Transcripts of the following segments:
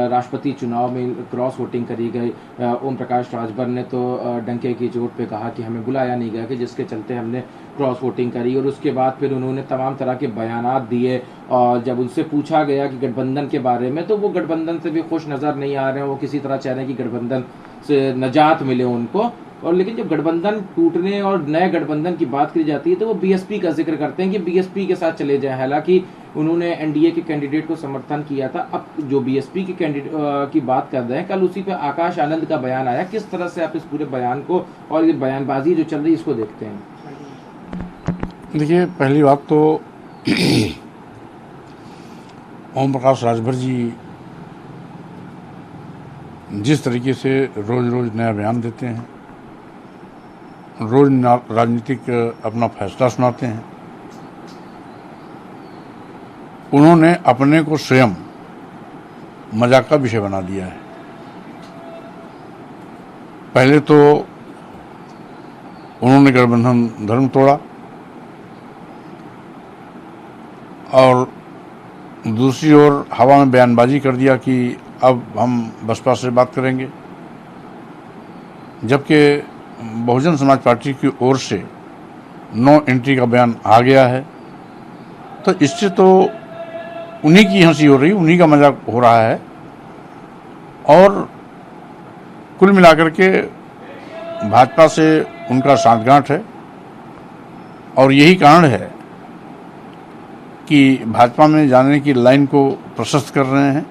राष्ट्रपति चुनाव में क्रॉस वोटिंग करी गई। ओम प्रकाश राजभर ने तो डंके की चोट पे कहा कि हमें बुलाया नहीं गया, कि जिसके चलते हमने क्रॉस वोटिंग करी। और उसके बाद फिर उन्होंने तमाम तरह के बयानात दिए, और जब उनसे पूछा गया कि गठबंधन के बारे में, तो वो गठबंधन से भी खुश नज़र नहीं आ रहे हैं। वो किसी तरह चाह रहे हैं कि गठबंधन से निजात मिले उनको। और लेकिन जब गठबंधन टूटने और नए गठबंधन की बात की जाती है तो वो बीएसपी का जिक्र करते हैं कि बीएसपी के साथ चले जाएं। हालांकि उन्होंने एनडीए के कैंडिडेट को समर्थन किया था। अब जो बीएसपी के कैंडिडेट की बात कर रहे हैं, कल उसी पे आकाश आनंद का बयान आया। किस तरह से आप इस पूरे बयान को और ये बयानबाजी जो चल रही है इसको देखते हैं? देखिए, पहली बात तो ओम प्रकाश राजभर जी जिस तरीके से रोज रोज नया बयान देते हैं, रोज राजनीतिक अपना फैसला सुनाते हैं, उन्होंने अपने को स्वयं मजाक का विषय बना दिया है। पहले तो उन्होंने गठबंधन धर्म तोड़ा, और दूसरी ओर हवा में बयानबाजी कर दिया कि अब हम बसपा से बात करेंगे, जबकि बहुजन समाज पार्टी की ओर से नो एंट्री का बयान आ गया है। तो इससे तो उन्हीं की हंसी हो रही, उन्हीं का मजाक हो रहा है। और कुल मिलाकर के भाजपा से उनका सांठगांठ है, और यही कारण है कि भाजपा में जाने की लाइन को प्रशस्त कर रहे हैं।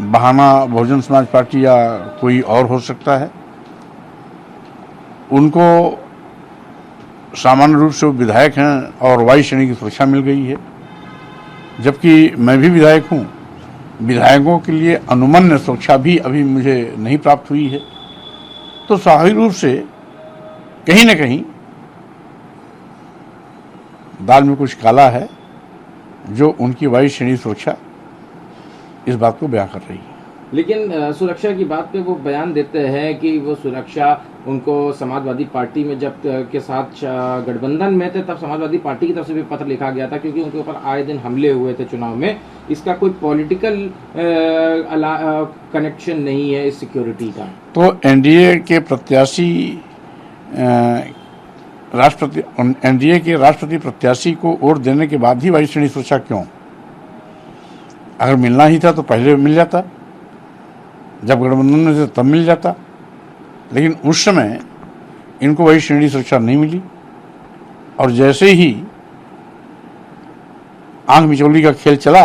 बहाना बहुजन समाज पार्टी या कोई और हो सकता है। उनको सामान्य रूप से वो विधायक हैं और वायु श्रेणी की सुरक्षा मिल गई है, जबकि मैं भी विधायक हूँ। विधायकों के लिए अनुमन्य सुरक्षा भी अभी मुझे नहीं प्राप्त हुई है। तो स्वाभाविक रूप से कहीं न कहीं दाल में कुछ काला है, जो उनकी वायु श्रेणी सुरक्षा इस बात को बयां कर रही है। लेकिन सुरक्षा की बात पे वो बयान देते हैं कि वो सुरक्षा उनको समाजवादी पार्टी में जब के साथ गठबंधन में थे तब समाजवादी पार्टी की तरफ से भी पत्र लिखा गया था, क्योंकि उनके ऊपर आए दिन हमले हुए थे चुनाव में। इसका कोई पॉलिटिकल कनेक्शन नहीं है इस सिक्योरिटी का। तो एनडीए के प्रत्याशी एनडीए के राष्ट्रपति प्रत्याशी को वोट देने के बाद ही वायु श्रेणी सुरक्षा क्यों? अगर मिलना ही था तो पहले मिल जाता, जब गठबंधन में थे तब मिल जाता। लेकिन उस समय इनको वायु श्रेणी सुरक्षा नहीं मिली, और जैसे ही आंख मिचौली का खेल चला,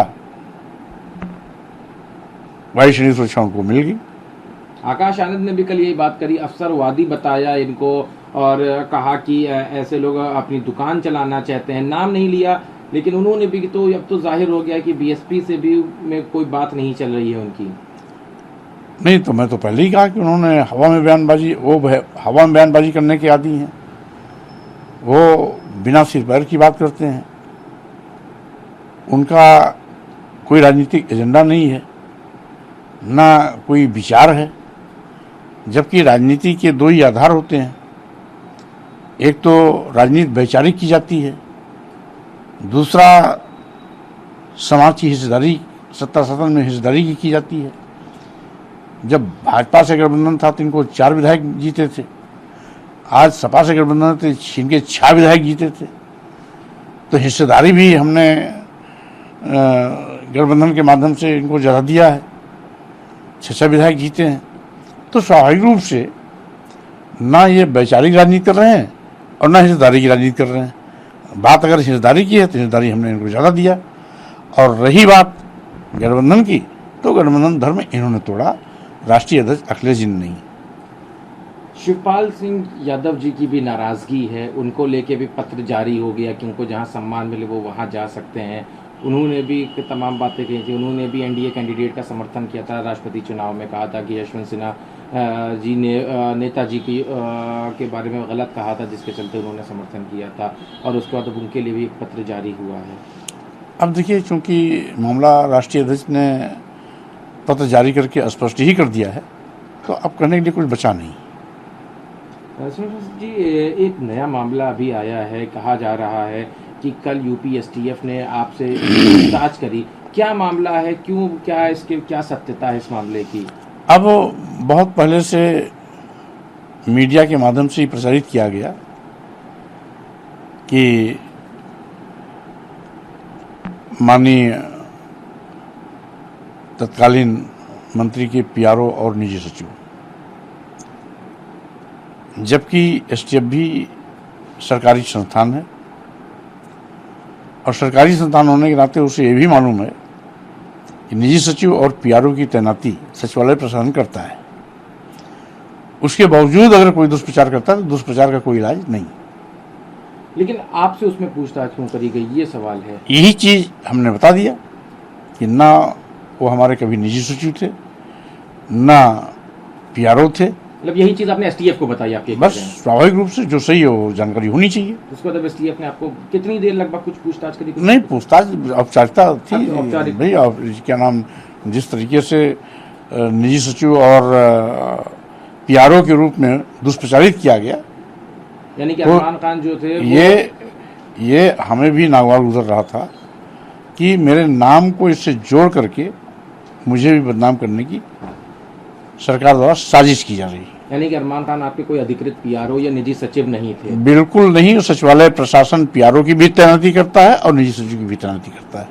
वायु श्रेणी सुरक्षा उनको मिल गई। आकाश आनंद ने भी कल यही बात करी, अवसरवादी बताया इनको, और कहा कि ऐसे लोग अपनी दुकान चलाना चाहते हैं। नाम नहीं लिया, लेकिन उन्होंने भी तो अब तो जाहिर हो गया कि बीएसपी से भी में कोई बात नहीं चल रही है उनकी। नहीं, तो मैं तो पहले ही कहा कि उन्होंने हवा में बयानबाजी करने के आदी हैं। वो बिना सिर पैर की बात करते हैं। उनका कोई राजनीतिक एजेंडा नहीं है, ना कोई विचार है। जबकि राजनीति के दो ही आधार होते हैं, एक तो राजनीति वैचारिक की जाती है, दूसरा समाज की हिस्सेदारी, सत्ता सदन में हिस्सेदारी की जाती है। जब भाजपा से गठबंधन था तो इनको 4 विधायक जीते थे। आज सपा से गठबंधन थे, इनके 6 विधायक जीते थे। तो हिस्सेदारी भी हमने गठबंधन के माध्यम से इनको ज़्यादा दिया है, 6 विधायक जीते हैं। तो स्वाभाविक रूप से ना ये वैचारिक राजनीति कर रहे हैं और ना हिस्सेदारी की राजनीति कर रहे हैं। बात अगर हिस्सेदारी की है तो हिस्सेदारी हमने इनको ज़्यादा दिया, और रही बात गठबंधन की, तो गठबंधन धर्म इन्होंने तोड़ा, राष्ट्रीय अध्यक्ष अखिलेश जी ने नहीं। शिवपाल सिंह यादव जी की भी नाराजगी है, उनको लेके भी पत्र जारी हो गया कि उनको जहां सम्मान मिले वो वहां जा सकते हैं। उन्होंने भी तमाम बातें कही थी। उन्होंने भी एनडीए कैंडिडेट का समर्थन किया था राष्ट्रपति चुनाव में। कहा था कि यशवंत सिन्हा जी ने नेताजी की के बारे में गलत कहा था, जिसके चलते उन्होंने समर्थन किया था, और उसके बाद उनके लिए भी एक पत्र जारी हुआ है। अब देखिए, चूंकि मामला राष्ट्रीय अध्यक्ष ने पत्र जारी करके स्पष्ट ही कर दिया है, तो अब करने के लिए कुछ बचा नहीं। जी, एक नया मामला अभी आया है। कहा जा रहा है कि कल यूपी एसटीएफ ने आपसे पूछताछ करी, क्या मामला है, क्यों, क्या इसके क्या सत्यता है इस मामले की? अब बहुत पहले से मीडिया के माध्यम से ही प्रसारित किया गया कि माननीय तत्कालीन मंत्री के पीआरओ और निजी सचिव, जबकि एसटीएफ भी सरकारी संस्थान है और सरकारी संस्थान होने के नाते उसे ये भी मालूम है कि निजी सचिव और पीआरओ की तैनाती सचिवालय प्रशासन करता है। उसके बावजूद अगर कोई दुष्प्रचार करता है तो दुष्प्रचार का कोई इलाज नहीं। लेकिन आपसे उसमें पूछताछ क्यों करी गई, ये सवाल है। यही चीज हमने बता दिया कि ना वो हमारे कभी निजी सचिव थे, ना पीआरओ थे। मतलब यही चीज आपने एसटीएफ को बताई आपके? बस स्वाभाविक रूप से जो सही है वो जानकारी होनी चाहिए। उसके बाद एसटीएफ ने आपको कितनी देर लगभग कुछ पूछताछ करी? नहीं, पूछताछ औपचारिकता थी औपचारिक। भाई। और क्या नाम, जिस तरीके से निजी सचिव और पीआरओ के रूप में दुष्प्रचारित किया गया, यानी कि तो अरमान खान जो थे ये हमें भी नागवार गुजर रहा था कि मेरे नाम को इससे जोड़ करके मुझे भी बदनाम करने की सरकार द्वारा साजिश की जा रही है। यानी कि अरमान खान आपके कोई अधिकृत पीआरओ या निजी सचिव नहीं थे? बिल्कुल नहीं। सचिवालय प्रशासन पीआरओ की भी तैनाती करता है और निजी सचिव की भी तैनाती करता है।